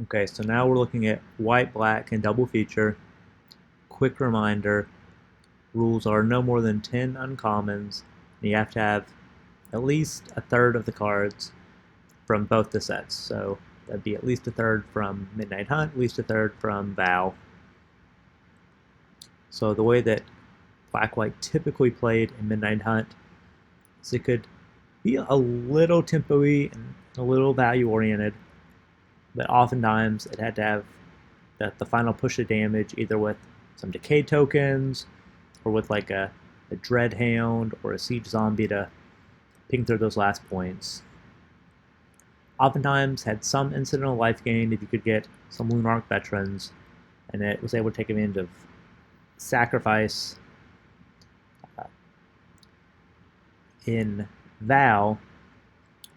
Okay, so now we're looking at white, black, and double feature. Quick reminder, rules are no more than 10 uncommons, and you have to have at least a third of the cards from both the sets. So that'd be at least a third from Midnight Hunt, at least a third from Val. So the way that black-white typically played in Midnight Hunt is it could be a little tempo-y and a little value-oriented, but oftentimes it had to have the final push of damage either with some decay tokens or with like a dread hound or a siege zombie to ping through those last points. Oftentimes had some incidental life gain if you could get some Lunar Arc veterans, and it was able to take advantage of sacrifice. In Val,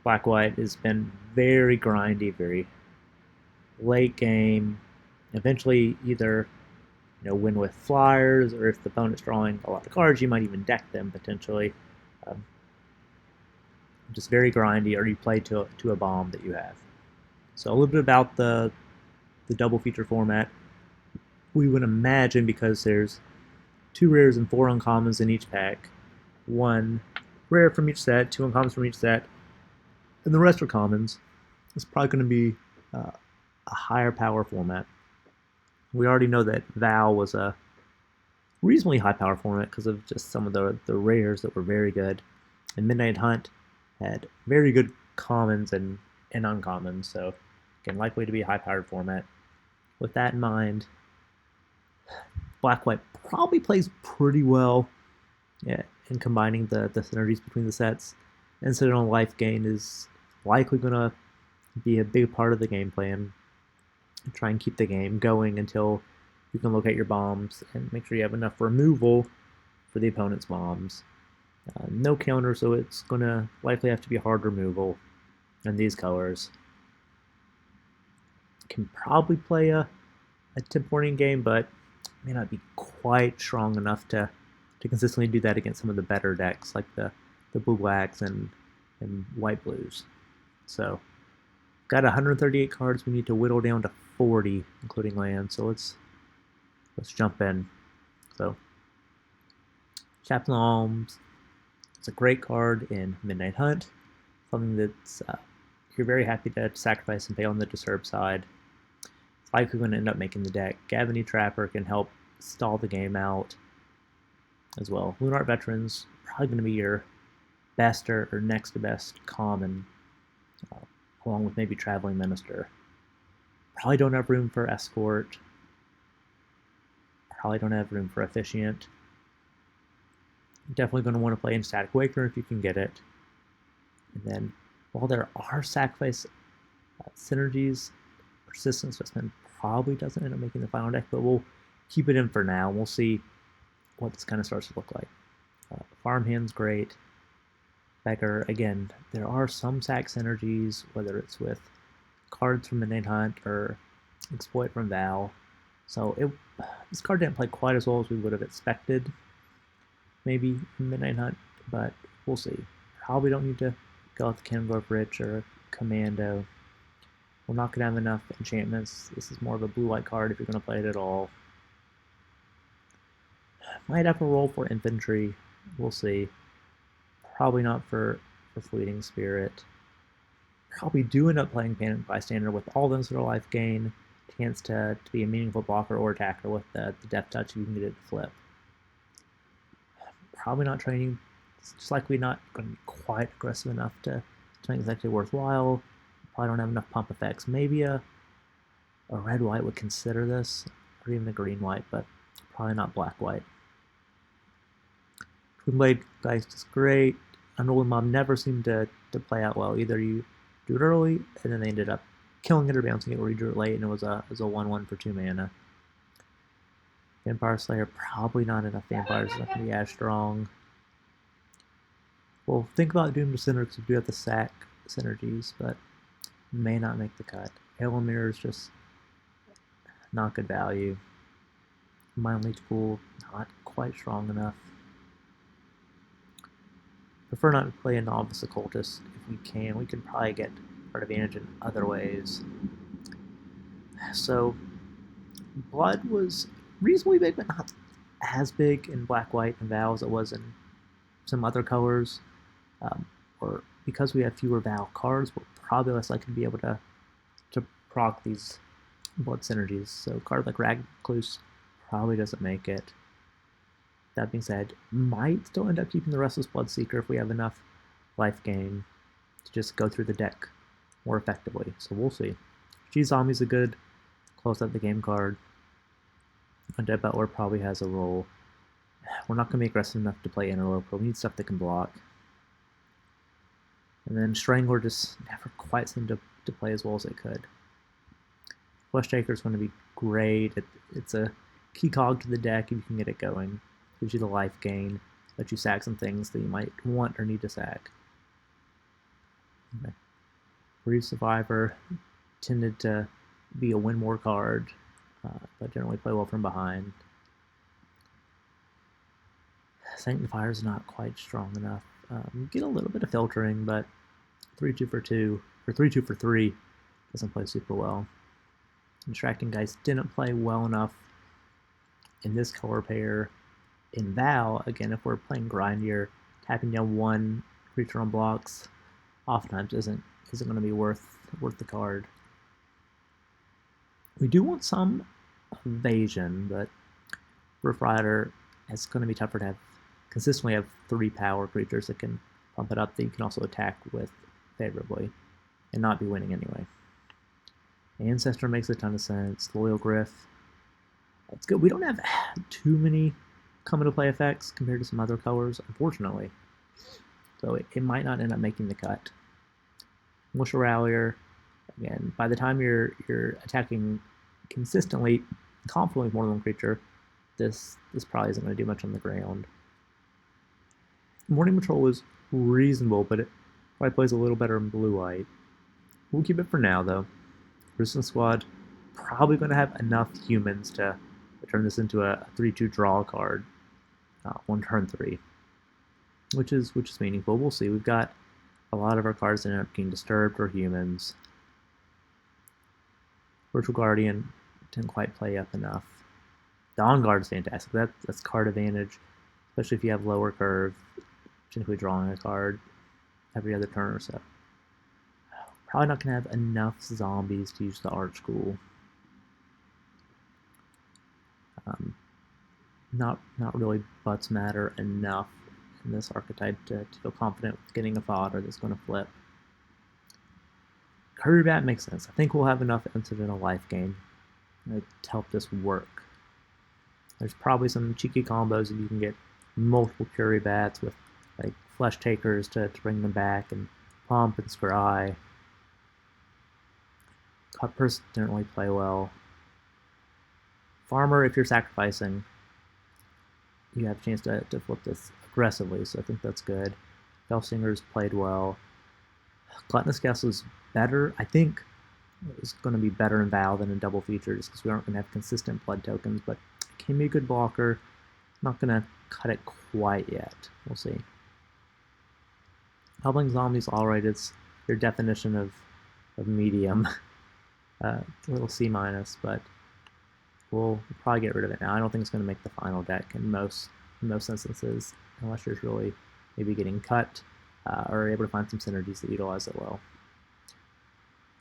Black White has been very grindy, very late game. Eventually, either win with flyers, or if the opponent's drawing a lot of cards, you might even deck them potentially. Um, just very grindy, or you play to a bomb that you have. So a little bit about the double feature format. We would imagine, because there's 2 rares and 4 uncommons in each pack, 1 rare from each set, 2 uncommons from each set, and the rest are commons. It's probably going to be a higher power format. We already know that Val was a reasonably high power format because of just some of the rares that were very good. And Midnight Hunt had very good commons and uncommons, so again, likely to be a high powered format. With that in mind, Black White probably plays pretty well, yeah, in combining the synergies between the sets. Incidental life gain is likely going to be a big part of the game plan. Try and keep the game going until you can locate your bombs and make sure you have enough removal for the opponent's bombs. No counter, so it's going to likely have to be hard removal in these colors. Can probably play a temp-warning game, but may not be quite strong enough to consistently do that against some of the better decks like the blue blacks and white blues. So got 138 cards. We need to whittle down to 40, including land. So let's jump in. So Chaplain Alms. It's a great card in Midnight Hunt. Something that's you're very happy to sacrifice and pay on the disturb side. It's likely going to end up making the deck. Gavany Trapper can help stall the game out as well. Lunar Arc Veterans probably going to be your best or next to best common, along with maybe Traveling Minister. Probably don't have room for Escort. Probably don't have room for Officiant. Definitely going to want to play in Static Awakener if you can get it. And then, while there are sacrifice synergies, Persistent Specimen probably doesn't end up making the final deck, but we'll keep it in for now. We'll see what this kind of starts to look like. Farmhand's great. Beggar, again, there are some sack synergies, whether it's with cards from Midnight Hunt or Exploit from Val. So this card didn't play quite as well as we would have expected, maybe in Midnight Hunt, but we'll see. Probably don't need to go with the Kengrove Rich or Commando. We're not going to have enough enchantments. This is more of a blue-white card if you're going to play it at all. Might have a role for infantry. We'll see. Probably not for Fleeting Spirit. Probably do end up playing Panic Bystander with all those sort of life gain, chance to be a meaningful blocker or attacker with the Death Touch if you can get it to flip. Probably not training. It's just likely not going to be quite aggressive enough to make it actually worthwhile. Probably don't have enough pump effects. Maybe a red-white would consider this, or even a green-white, but probably not black-white. Twin Blade Geist is great. Unruly Mob never seemed to play out well. Either you drew it early, and then they ended up killing it or bouncing it, or you drew it late, and it was a 1/1 for 2 mana. Vampire Slayer, probably not enough vampires. It's not going to be as strong. Well, think about Doom Descender because we do have the sack synergies, but may not make the cut. Halo Mirror is just not good value. Mind Leech Pool, not quite strong enough. Prefer not to play a Novice Occultist if we can. We can probably get card advantage in other ways. So blood was reasonably big, but not as big in black, white, and Val as it was in some other colors. Or because we have fewer Val cards, we're probably less likely to be able to proc these blood synergies. So a card like Recluse probably doesn't make it. That being said, might still end up keeping the Restless Bloodseeker if we have enough life gain to just go through the deck more effectively. So we'll see. G-Zombie's a good close out the game card. Undead Butler probably has a role. We're not going to be aggressive enough to play Interloper. We need stuff that can block. And then Strangler just never quite seemed to play as well as it could. Flesh Taker is going to be great. It's a key cog to the deck if you can get it going. Gives you the life gain, lets you sack some things that you might want or need to sack. Okay. Bereaved Survivor tended to be a win more card, but generally play well from behind. Sanctifier is not quite strong enough. Get a little bit of filtering, but 3-2 for 2, or 3-2 for 3 doesn't play super well. Distracting Guys didn't play well enough in this color pair. In Val, again, if we're playing grindier, tapping down one creature on blocks oftentimes isn't going to be worth the card. We do want some evasion, but Rift Rider, it's going to be tougher to consistently have 3 power creatures that can pump it up that you can also attack with favorably and not be winning anyway. Ancestor makes a ton of sense. Loyal Griff, that's good. We don't have too many come into play effects compared to some other colors, unfortunately. So it might not end up making the cut. Militia Rallier, again, by the time you're attacking consistently, confidently with more than one creature, this probably isn't going to do much on the ground. Morning Patrol is reasonable, but it probably plays a little better in blue-white. We'll keep it for now, though. Resistance Squad, probably going to have enough humans to turn this into a 3-2 draw card on turn 3, which is meaningful. We'll see. We've got a lot of our cards that end up getting disturbed or humans. Virtual Guardian didn't quite play up enough. Dawn Guard is fantastic. That's card advantage, especially if you have lower curve, typically drawing a card every other turn or so. Probably not going to have enough zombies to use the Art School. Not really butts matter enough in this archetype to feel confident with getting a fodder that's going to flip. Curry Bat makes sense. I think we'll have enough incidental life gain to help this work. There's probably some cheeky combos if you can get multiple Curry Bats with like Flesh Takers to bring them back, and Pump and Scry. Cutpurse didn't really play well. Farmer, if you're sacrificing, you have a chance to flip this aggressively, so I think that's good. Felsinger's played well. Gluttonous Guest was better. I think it's going to be better in Val than in double feature, just because we aren't going to have consistent blood tokens, but it can be a good blocker. Not going to cut it quite yet. We'll see. Hobbling Zombies, alright, it's your definition of medium. A little C-, but we'll probably get rid of it now. I don't think it's going to make the final deck in most instances, unless you're really maybe getting cut or able to find some synergies that utilize it well.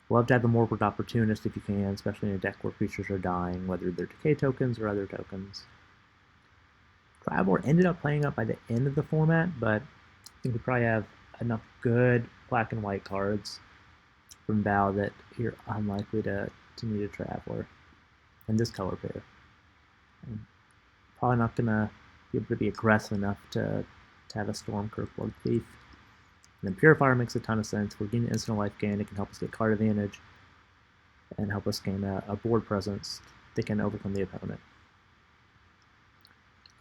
Love to have a Morbid Opportunist if you can, especially in a deck where creatures are dying, whether they're decay tokens or other tokens. Tribor ended up playing up by the end of the format, but I think we probably have enough good black and white cards from Val that you're unlikely to need a Traveler in this color pair. I'm probably not going to be able to be aggressive enough to have a Stormkirk Blood Thief. And then Purifier makes a ton of sense. We're getting instant life gain. It can help us get card advantage and help us gain a board presence that can overcome the opponent.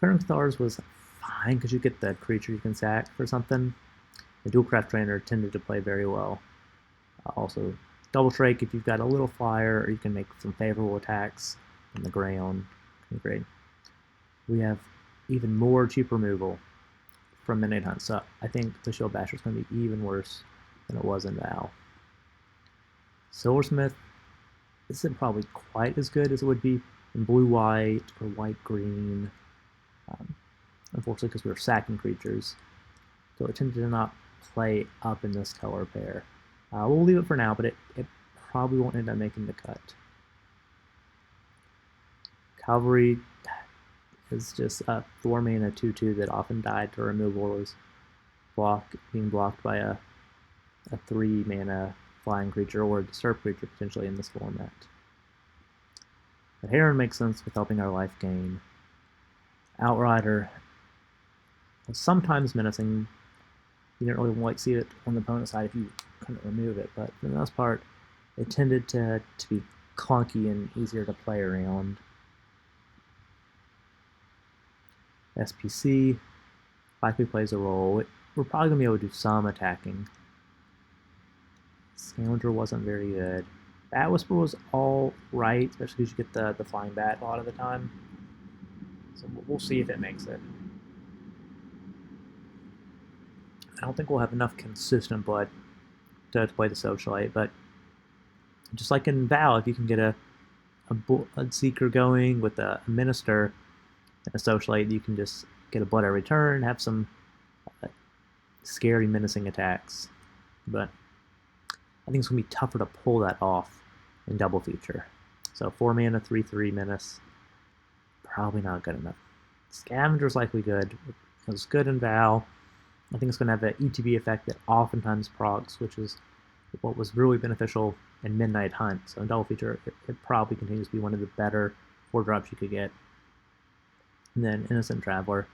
Current Stars was fine because you get the creature you can sack for something. The Dualcraft Trainer tended to play very well. Also, Double Shrike if you've got a little flyer, or you can make some favorable attacks on the ground. Great. We have even more cheap removal from Midnight Hunt, so I think the Shield Basher is going to be even worse than it was in Val. Silversmith, This isn't probably quite as good as it would be in blue-white or white-green, um, unfortunately because we were sacking creatures. So it tended to not play up in this color pair. We'll leave it for now, but it probably won't end up making the cut. Cavalry is just a 4-mana 2/2 that often died to removals, being blocked by a 3-mana flying creature or a disturb creature potentially in this format. But Heron makes sense with helping our life gain. Outrider was sometimes menacing. You didn't really like see it on the opponent's side if you couldn't remove it, but for the most part, it tended to be clunky and easier to play around. SPC likely plays a role. We're probably going to be able to do some attacking. Scavenger wasn't very good. Bat Whisper was all right, especially because you get the flying bat a lot of the time. So we'll see if it makes it. I don't think we'll have enough consistent blood to play the Socialite, but just like in Val, if you can get a Seeker going with a Minister and a Socialite, you can just get a blood every turn, have some scary, menacing attacks. But I think it's going to be tougher to pull that off in double feature. So 4-mana, 3/3 menace, probably not good enough. Scavenger's likely good. It was good in Val. I think it's going to have that ETB effect that oftentimes procs, which is what was really beneficial in Midnight Hunt. So in double feature, it probably continues to be one of the better 4-drops you could get. And then Innocent Traveler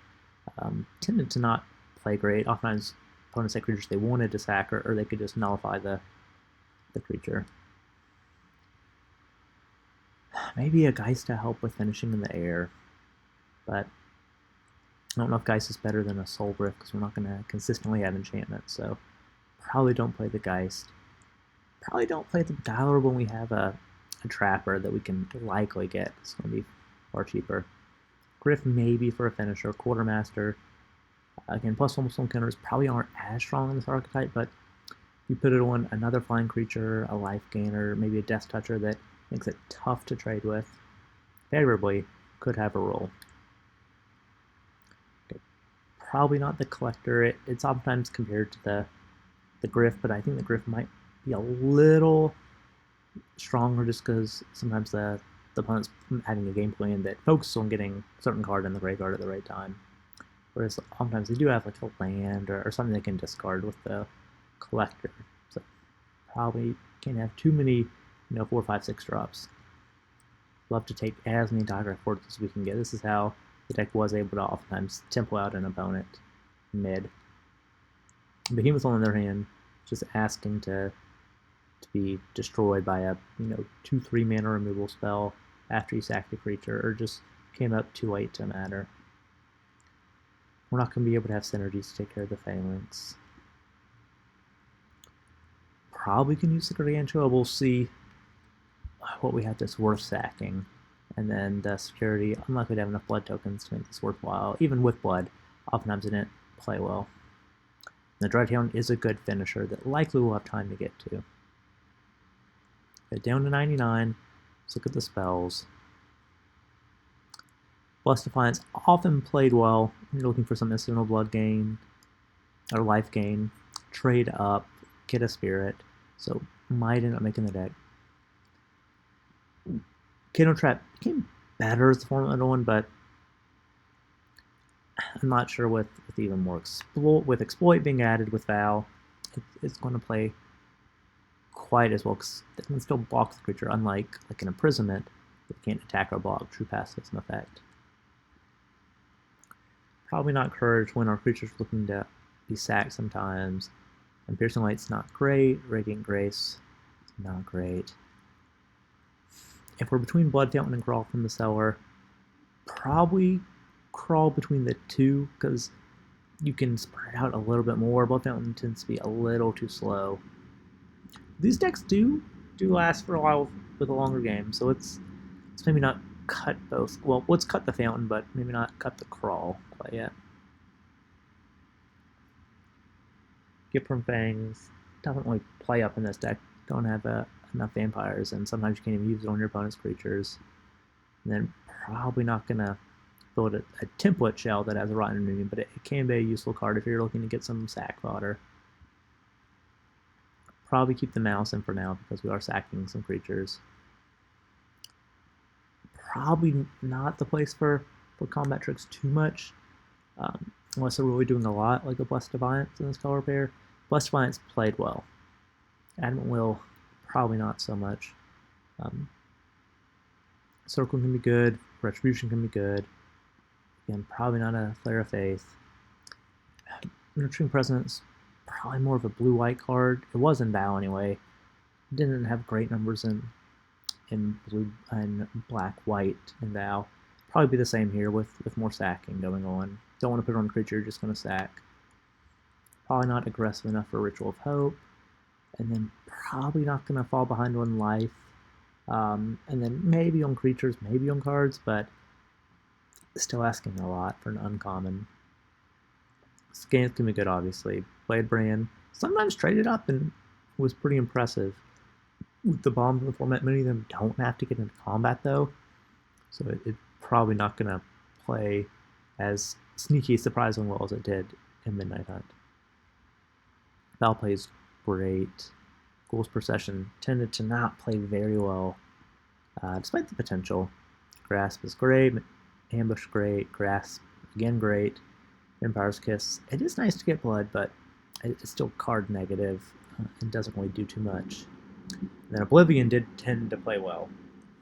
tended to not play great. Oftentimes opponents had creatures they wanted to sack, or they could just nullify the creature. Maybe a Geist to help with finishing in the air, but I don't know if Geist is better than a Soul Rift because we're not going to consistently have enchantments, so probably don't play the Geist. Probably don't play the Beguiler when we have a Trapper that we can likely get. It's going to be far cheaper. Griff maybe for a finisher. Quartermaster. Again, plus almost some counters probably aren't as strong in this archetype, but you put it on another flying creature, a life gainer, maybe a Death Toucher that makes it tough to trade with, favorably could have a role. Okay. Probably not the Collector. It's oftentimes compared to the Griff, but I think the Griff might be a little stronger just because sometimes the opponent's having a game plan that focuses on getting a certain card in the graveyard at the right time. Whereas oftentimes they do have like a land or something they can discard with the Collector. So probably can't have too many 4, 5, 6 drops. Love to take as many Diagram Forts as we can get. This is how the deck was able to oftentimes tempo out an opponent mid. Behemoth, on the other hand, just asking to be destroyed by a 2/3 mana removal spell after you sack the creature, or just came up too late to matter. We're not going to be able to have synergies to take care of the Phalanx. Probably can use the Gargantua. We'll see what we have that's worth sacking. And then the security, unlikely to have enough blood tokens to make this worthwhile. Even with blood, oftentimes it didn't play well. The Dreadhound is a good finisher that likely we'll have time to get to. Okay, down to 99. Let's look at the spells. Blessed Defiance often played well. You're looking for some incidental blood gain or life gain. Trade up, get a spirit. So might end up making the deck. Kiddo Trap became better as the format went on, but I'm not sure with even more exploit being added with Val, it's going to play quite as well because they can still block the creature, unlike like an imprisonment, they can't attack or block. True Pass has an effect. Probably not Courage when our creature's looking to be sacked sometimes. And Piercing Light's not great. Radiant Grace, not great. If we're between Blood Fountain and Crawl from the Cellar, probably Crawl between the two because you can spread out a little bit more. Blood Fountain tends to be a little too slow. These decks do last for a while with a longer game, so it's maybe not cut both. Well, let's cut the Fountain, but maybe not cut the Crawl quite yet. Gift from Fangs doesn't really play up in this deck. Don't have enough vampires, and sometimes you can't even use it on your opponent's creatures. And then probably not going to build a template shell that has a Rotten Union, but it can be a useful card if you're looking to get some sack fodder. Probably keep the mouse in for now because we are sacking some creatures. Probably not the place for combat tricks too much, unless they're really doing a lot, like the Blessed Defiance in this color pair. Blessed Defiance played well. Adamant Will, probably not so much. Circle can be good. Retribution can be good. Again, probably not a Flare of Faith. Nurturing Presence, probably more of a blue-white card. It was in Val anyway. It didn't have great numbers in blue and black-white in Val. Probably be the same here with more sacking going on. Don't want to put it on a creature, you're just going to sack. Probably not aggressive enough for Ritual of Hope. And then probably not going to fall behind on life. And then maybe on creatures, maybe on cards, but still asking a lot for an uncommon. Scans can be good, obviously. Blade Brand sometimes traded up and was pretty impressive. With the bombs in the format, many of them don't have to get into combat, though. So it's probably not going to play as sneaky, surprisingly well as it did in Midnight Hunt. Val plays great. Ghouls Procession tended to not play very well, despite the potential. Grasp is great. Ambush great. Grasp, again, great. Vampire's Kiss. It is nice to get blood, but it's still card negative and doesn't really do too much. And then Oblivion did tend to play well.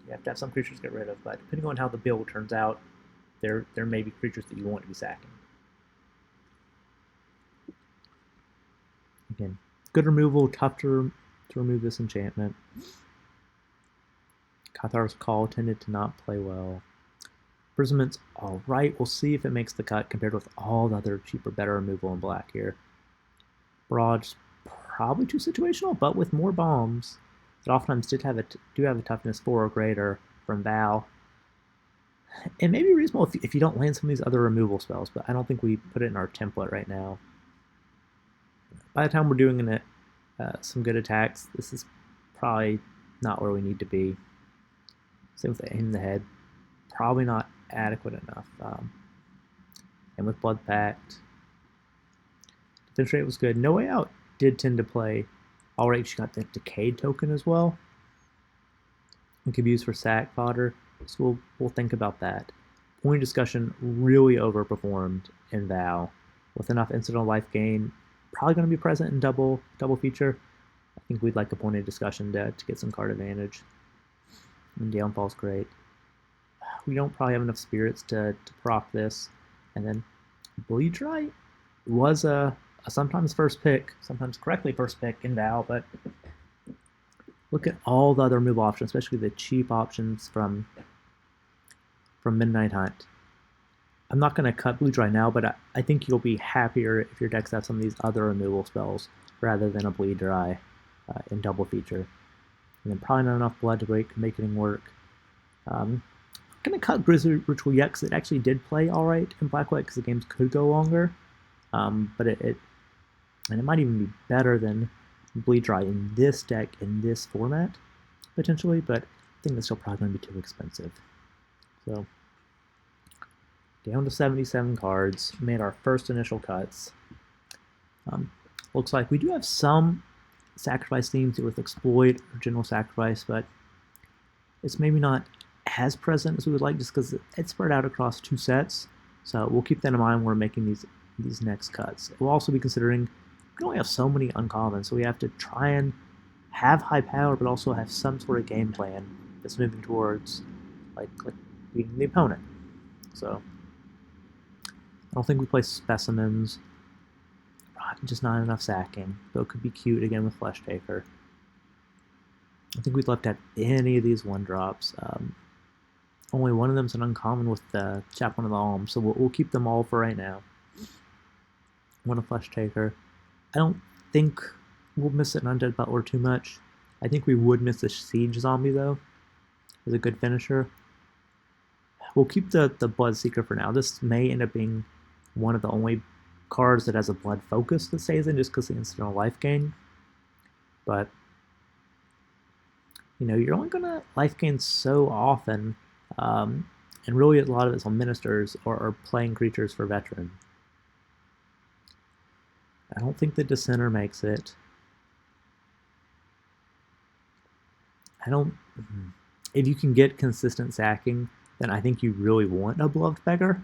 You have to have some creatures to get rid of, but depending on how the build turns out, there may be creatures that you want to be sacking. Again, good removal, tough to remove this enchantment. Cathar's Call tended to not play well. Imprisoment's alright. We'll see if it makes the cut compared with all the other cheaper, better removal in black here. Barrage, probably too situational, but with more bombs, it oftentimes do have a toughness 4 or greater from Val. It may be reasonable if you don't land some of these other removal spells, but I don't think we put it in our template right now. By the time we're doing some good attacks, this is probably not where we need to be. Same with the aim in the head. Probably not adequate enough. And with Blood Pact, defense rate was good. No Way Out did tend to play alright. She got the Decayed token as well. We could be used for sack fodder, so we'll think about that. Point of Discussion really overperformed in Val with enough incidental life gain. Probably going to be present in double feature. I think we'd like a Point of Discussion to get some card advantage. And Downfall's great. We don't probably have enough spirits to proc this. And then Bleed Dry was a sometimes first pick, sometimes correctly first pick in Val, but look at all the other move options, especially the cheap options from Midnight Hunt. I'm not going to cut Blue Dry now, but I think you'll be happier if your decks have some of these other removal spells rather than a Bleed Dry in double feature. And then probably not enough blood to make anything work. I'm going to cut Grizzly Ritual yet because it actually did play alright in Black-White because the games could go longer. But it might even be better than Bleed Dry in this deck in this format, potentially, but I think it's still probably going to be too expensive. So, down to 77 cards, made our first initial cuts. Looks like we do have some sacrifice themes with Exploit or General Sacrifice, but it's maybe not as present as we would like just because it's spread out across 2 sets. So we'll keep that in mind when we're making these next cuts. We'll also be considering we can only have so many uncommon, so we have to try and have high power, but also have some sort of game plan that's moving towards like beating the opponent. So I don't think we play Specimens. Just not enough sacking, though it could be cute again with Flesh Taker. I think we'd love to have any of these 1-drops. Only one of them's an uncommon with the Chaplain of the Alm, so we'll keep them all for right now. One a Flesh Taker. I don't think we'll miss an Undead Butler too much. I think we would miss the Siege Zombie, though, as a good finisher. We'll keep the Blood Seeker for now. This may end up being one of the only cards that has a blood focus that stays in just because of the incidental life gain. But you're only going to life gain so often, um, and really a lot of it's on ministers or playing creatures for veteran. I don't think the dissenter makes it. I don't. If you can get consistent sacking, then I think you really want a beloved beggar.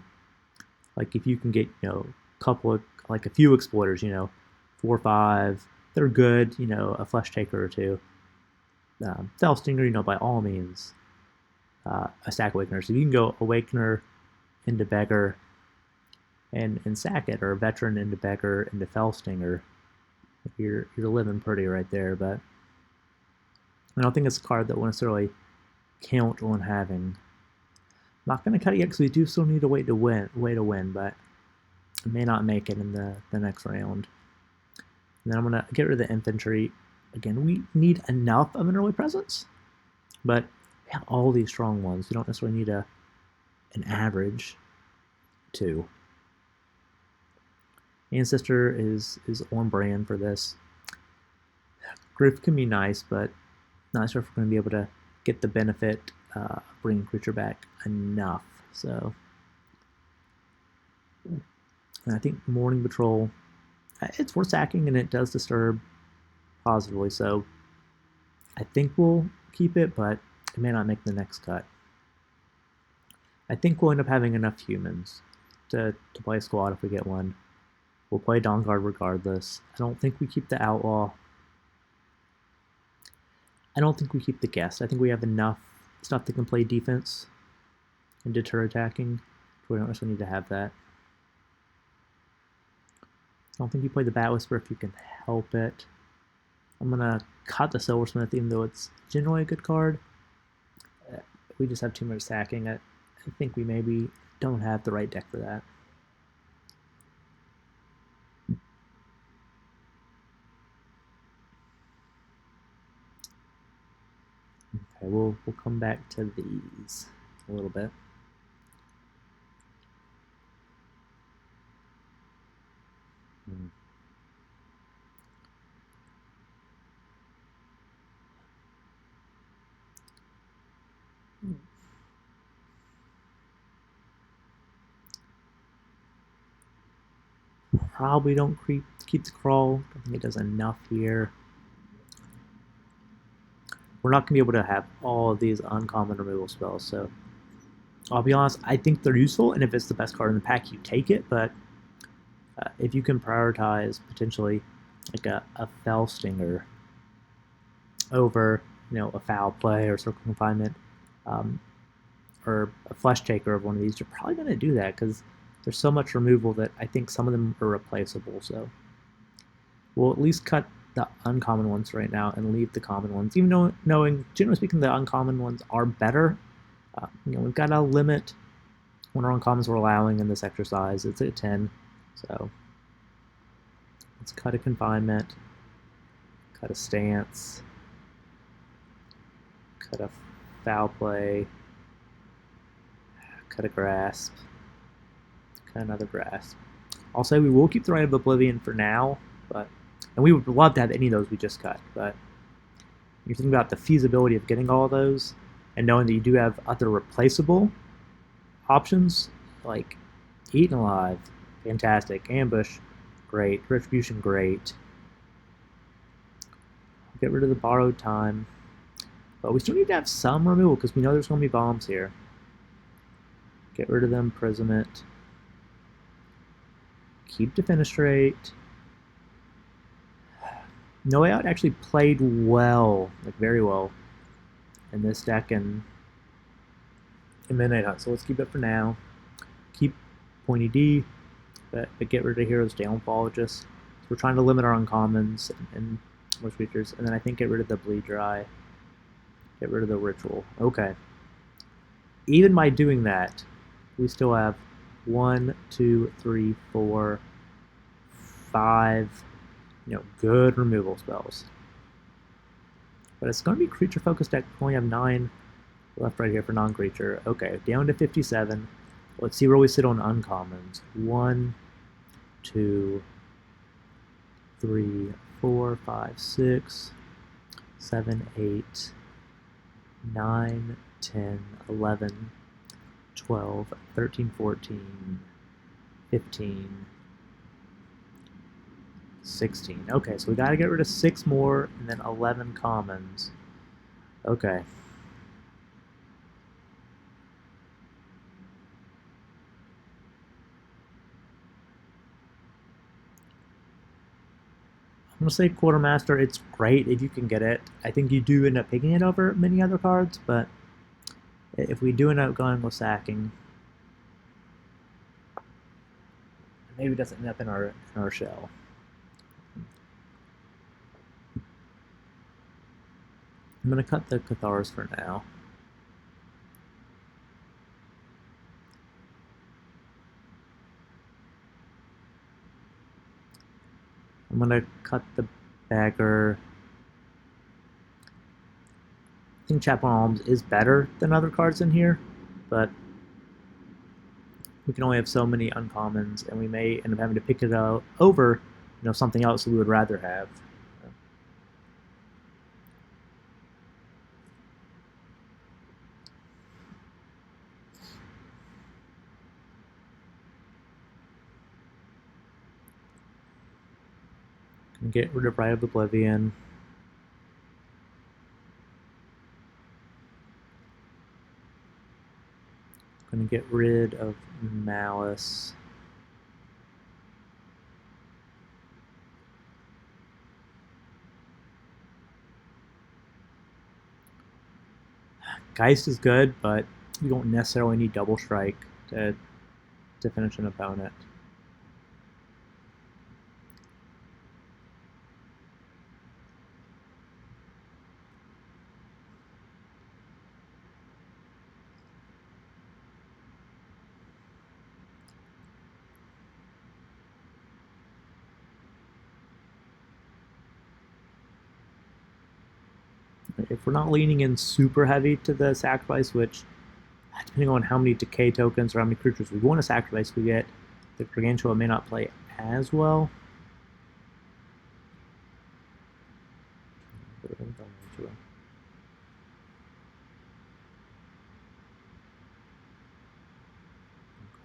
Like if you can get a few exploiters, 4 or 5, they're good. A flesh taker or two. Felstinger, by all means, a sack awakener. So if you can go awakener into beggar and sack it, or a veteran into beggar into Felstinger, you're living pretty right there. But I don't think it's a card that will necessarily count on having. I'm not going to cut it yet because we do still need a way to win, but I may not make it in the next round. And then I'm going to get rid of the infantry. Again, we need enough of an early presence, but we have all these strong ones. We don't necessarily need an average 2. Ancestor is on brand for this. Griff can be nice, but not sure if we're going to be able to get the benefit of bringing creature back enough. So, and I think Morning Patrol, it's worth sacking, and it does disturb positively. So, I think we'll keep it, but it may not make the next cut. I think we'll end up having enough humans to play a squad if we get one. We'll play Dawn Guard regardless. I don't think we keep the Outlaw. I don't think we keep the Guest. I think we have enough stuff that can play defense and deter attacking. We don't necessarily need to have that. I don't think you play the Bat Whisper if you can help it. I'm going to cut the Silversmith, even though it's generally a good card. We just have too much sacking. I think we maybe don't have the right deck for that. Okay, we'll come back to these a little bit. Probably don't keep the crawl. I think it does enough here. We're not going to be able to have all of these uncommon removal spells, so I'll be honest, I think they're useful, and if it's the best card in the pack, you take it, but if you can prioritize potentially like a Fell Stinger over, a Foul Play or Circle Confinement, or a Flesh Taker of one of these, you're probably going to do that because there's so much removal that I think some of them are replaceable, so we'll at least cut the uncommon ones right now and leave the common ones, even though knowing, generally speaking, the uncommon ones are better. We've got a limit on our uncommons we're allowing in this exercise. It's at 10, so let's cut a confinement, cut a stance, cut a foul play, cut a grasp, cut another grasp. I'll say we will keep the Rite of Oblivion for now, and we would love to have any of those we just cut, but you're thinking about the feasibility of getting all of those, and knowing that you do have other replaceable options, like Eaten Alive, fantastic, Ambush, great, Retribution, great. Get rid of the Borrowed Time, but we still need to have some removal, because we know there's going to be bombs here. Get rid of the Imprisonment. Keep Defenestrate. No Way Out actually played well, like very well, in this deck and in Midnight Hunt, so let's keep it for now. Keep Pointy D, but get rid of Hero's Downfall, just so we're trying to limit our uncommons and most creatures, and then I think get rid of the Bleed Dry, get rid of the Ritual. Okay. Even by doing that, we still have 1, 2, 3, 4, 5, good removal spells. But it's going to be creature-focused deck. We only have 9 left right here for non-creature. Okay, down to 57. Let's see where we sit on uncommons. 1, 2, 3, 4, 5, 6, 7, 8, 9, 10, 11, 12, 13, 14, 15, 16. Okay, so we gotta get rid of 6 more and then 11 commons. Okay. I'm gonna say Quartermaster, it's great if you can get it. I think you do end up picking it over many other cards, but if we do end up going with sacking, maybe it doesn't end up in our shell. I'm gonna cut the Cathars for now. I'm gonna cut the Bagger. I think Chaplain Alms is better than other cards in here, but we can only have so many uncommons, and we may end up having to pick it out over, something else we would rather have. Gonna get rid of Rite of Oblivion. Gonna get rid of Malice. Geist is good, but you don't necessarily need Double Strike to finish an opponent. If we're not leaning in super heavy to the sacrifice, which, depending on how many decay tokens or how many creatures we want to sacrifice, we get, the Gargantua may not play as well.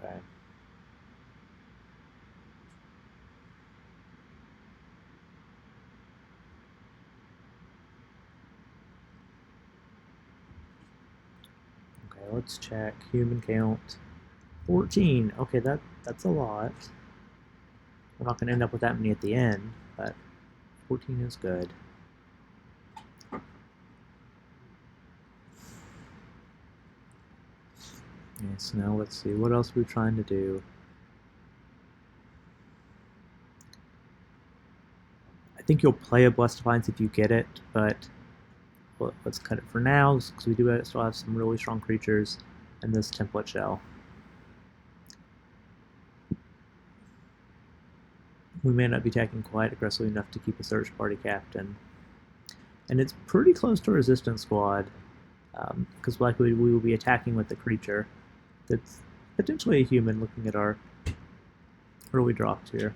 Okay. Okay, let's check. Human count. 14. Okay, that's a lot. We're not going to end up with that many at the end, but 14 is good. Okay, so now let's see. What else are we trying to do? I think you'll play a Blessed Defiance if you get it, but let's cut it for now, because we do still have some really strong creatures in this template shell. We may not be attacking quite aggressively enough to keep a search party captain. And it's pretty close to Resistance Squad, because likely we will be attacking with a creature that's potentially a human, looking at our early drops here.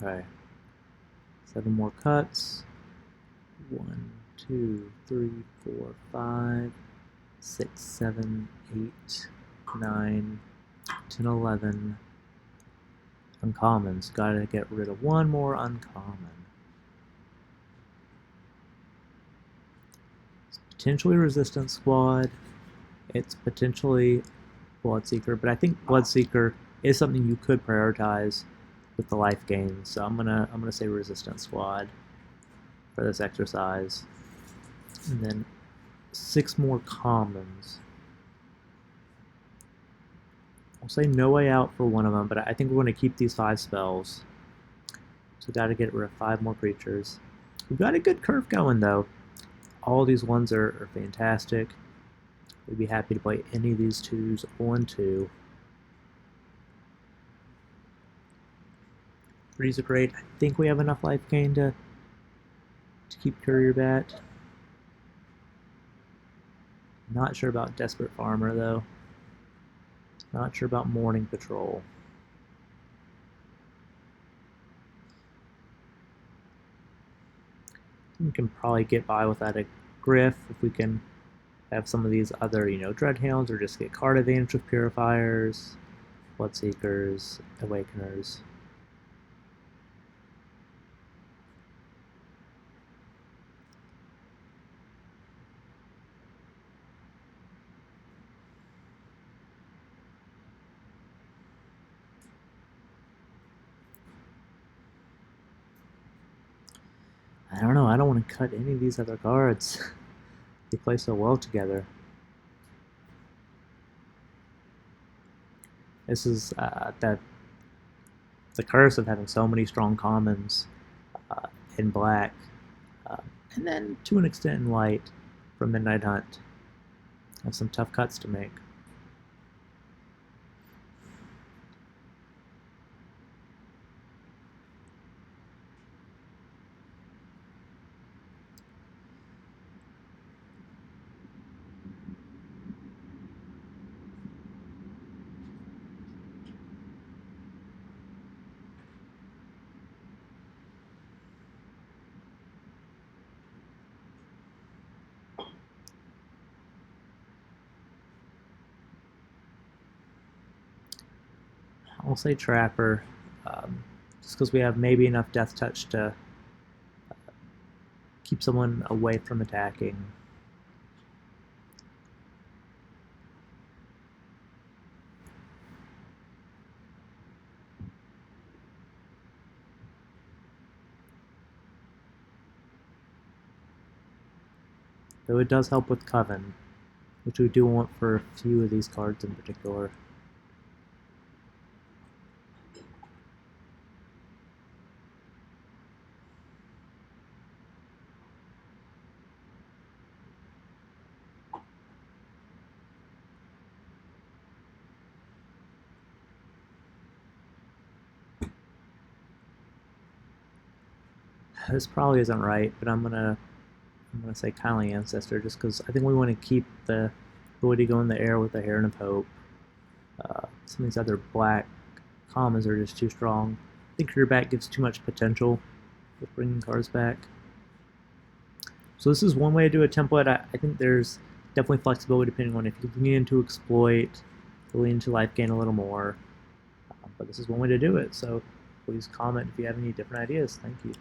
Okay. 7 more cuts. 1, 2, 3, 4, 5, 6, 7, 8, 9, 10, 11. Uncommons. Gotta get rid of 1 more uncommon. It's potentially Resistance Squad. It's potentially Bloodseeker, but I think Bloodseeker is something you could prioritize with the life gains. So I'm gonna say Resistance Squad for this exercise, and then 6 more commons. I'll say No Way Out for one of them, but I think we're going to keep these 5 spells. So we got to get rid of 5 more creatures. We've got a good curve going though. All these ones are fantastic. We'd be happy to play any of these 2s on 2. Freeze a Great. I think we have enough life gain to keep Courier Bat. Not sure about Desperate Farmer, though. Not sure about Morning Patrol. We can probably get by without a Griff if we can have some of these other, Dreadhounds, or just get card advantage with Purifiers, Bloodseekers, Awakeners. I don't know, I don't want to cut any of these other cards. They play so well together. This is the curse of having so many strong commons in black, and then to an extent in white from Midnight Hunt. Have some tough cuts to make. I'll say Trapper, just because we have maybe enough Death Touch to keep someone away from attacking. Though it does help with Coven, which we do want for a few of these cards in particular. This probably isn't right, but I'm gonna say Kindly Ancestor just because I think we want to keep the ability to go in the air with the Heron of Hope. Some of these other black commons are just too strong. I think Career Back gives too much potential with bringing cards back. So this is one way to do a template. I think there's definitely flexibility depending on if you lean into exploit, lean into life gain a little more. But this is one way to do it. So please comment if you have any different ideas. Thank you.